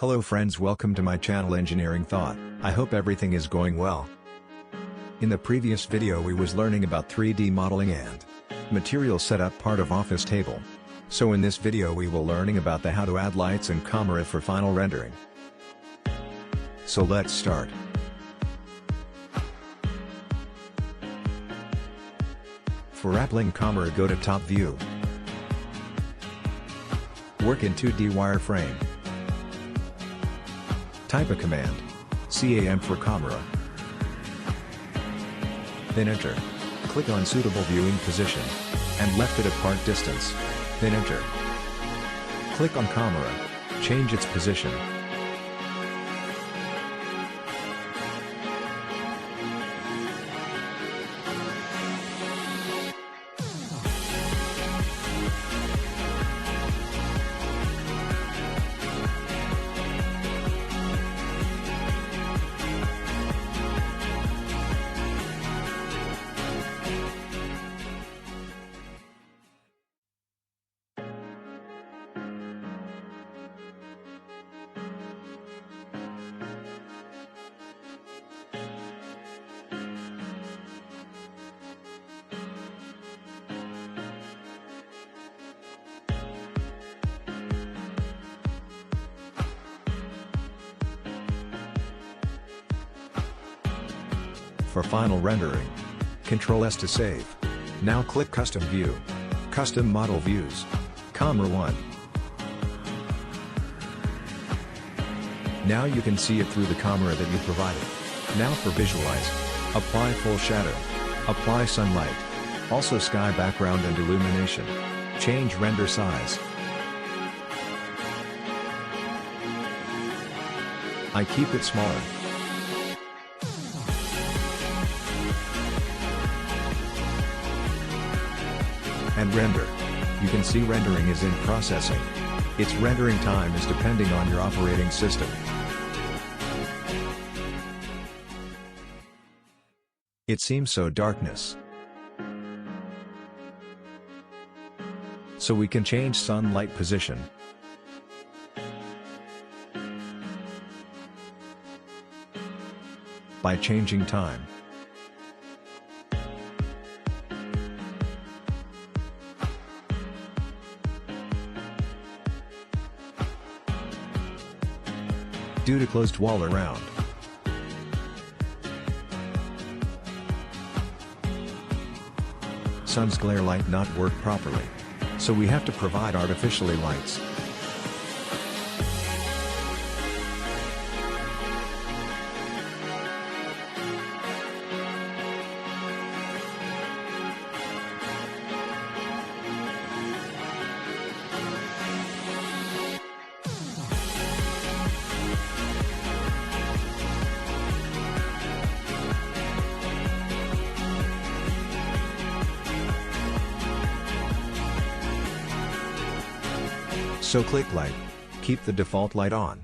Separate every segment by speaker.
Speaker 1: Hello friends, welcome to my channel Engineering Thought. I hope everything is going well. In the previous video we was learning about 3D modeling and material setup part of office table. So in this video we will learning about the how to add lights and CAMARA for final rendering. So let's start. For applying CAMARA, go to top view. Work in 2D wireframe. Type a command, CAM for CAMARA. Then enter. Click on suitable viewing position, and left it at part distance. Then enter. Click on CAMARA, change its position. For final rendering, Ctrl S to save. Now click Custom View. Custom Model Views. CAMARA 1. Now you can see it through the CAMARA that you provided. Now for Visualize. Apply Full Shadow. Apply Sunlight. Also Sky Background and Illumination. Change Render Size. I keep it smaller. And render. You can see rendering is in processing. Its rendering time is depending on your operating system. It seems so darkness. So we can change sunlight position. By changing time. Due to closed wall around. Sun's glare light not work properly. So we have to provide artificially lights. So click light. Keep the default light on.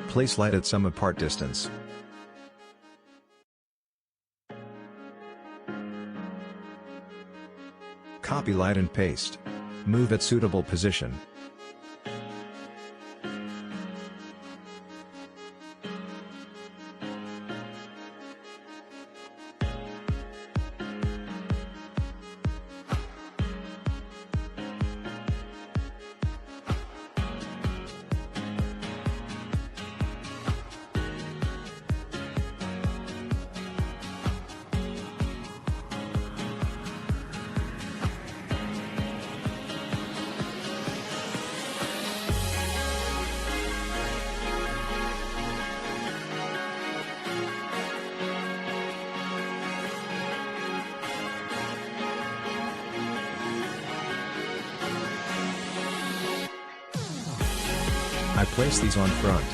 Speaker 1: Place light at some apart distance. Copy light and paste. Move at suitable position. I place these on front.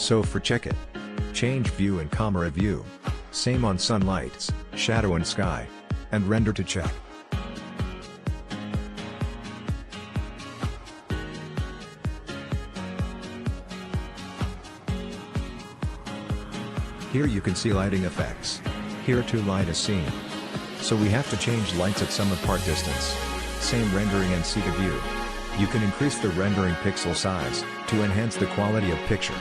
Speaker 1: So for check it. Change view in CAMARA view. Same on sunlights, shadow and sky. And render to check. Here you can see lighting effects. Here too light is seen. So we have to change lights at some apart distance. Same rendering and see the view. You can increase the rendering pixel size, to enhance the quality of picture.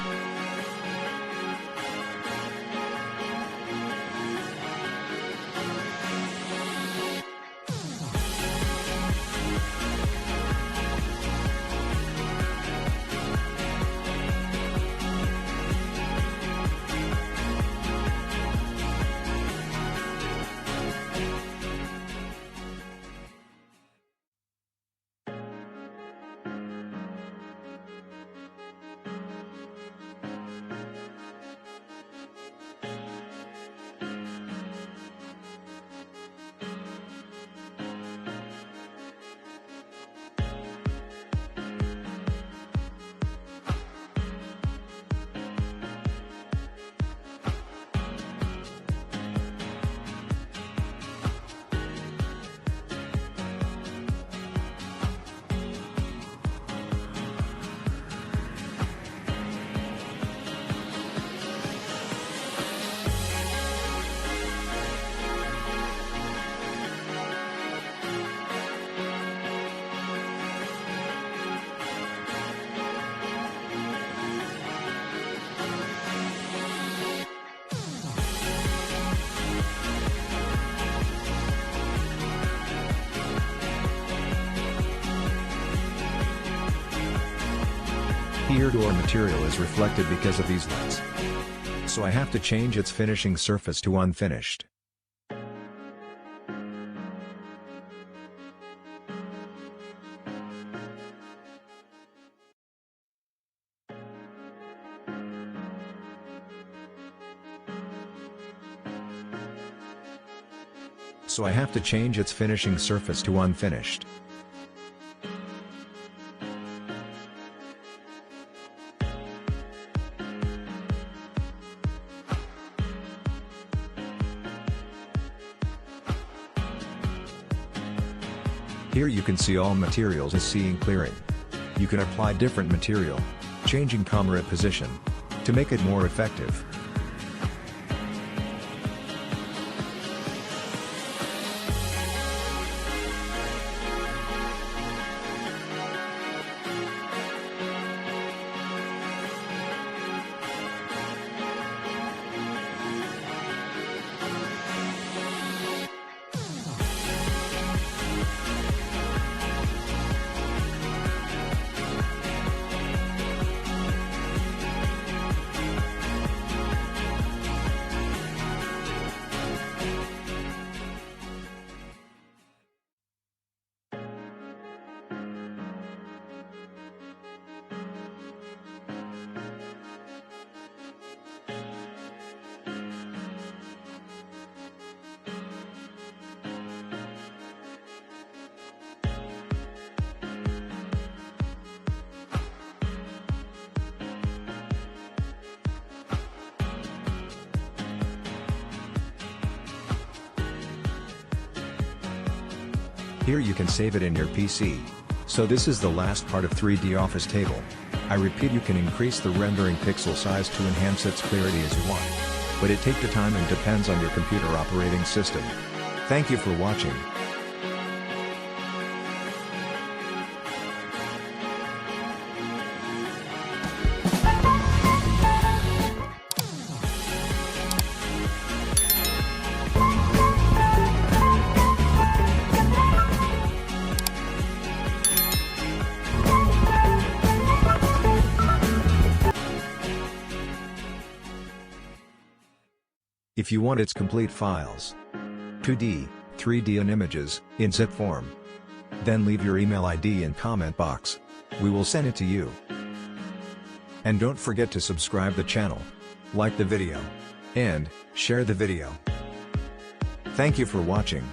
Speaker 1: Here door material is reflected because of these lights. So I have to change its finishing surface to unfinished. So I have to change its finishing surface to unfinished. Here you can see all materials as seeing clearing. You can apply different material, changing CAMARA position, to make it more effective. Here you can save it in your PC. So this is the last part of 3D Office Table. I repeat, you can increase the rendering pixel size to enhance its clarity as you want. But it takes the time and depends on your computer operating system. Thank you for watching. If you want its complete files, 2D, 3D and images, in zip form, then leave your email ID in comment box. We will send it to you. And don't forget to subscribe the channel, like the video, and share the video. Thank you for watching.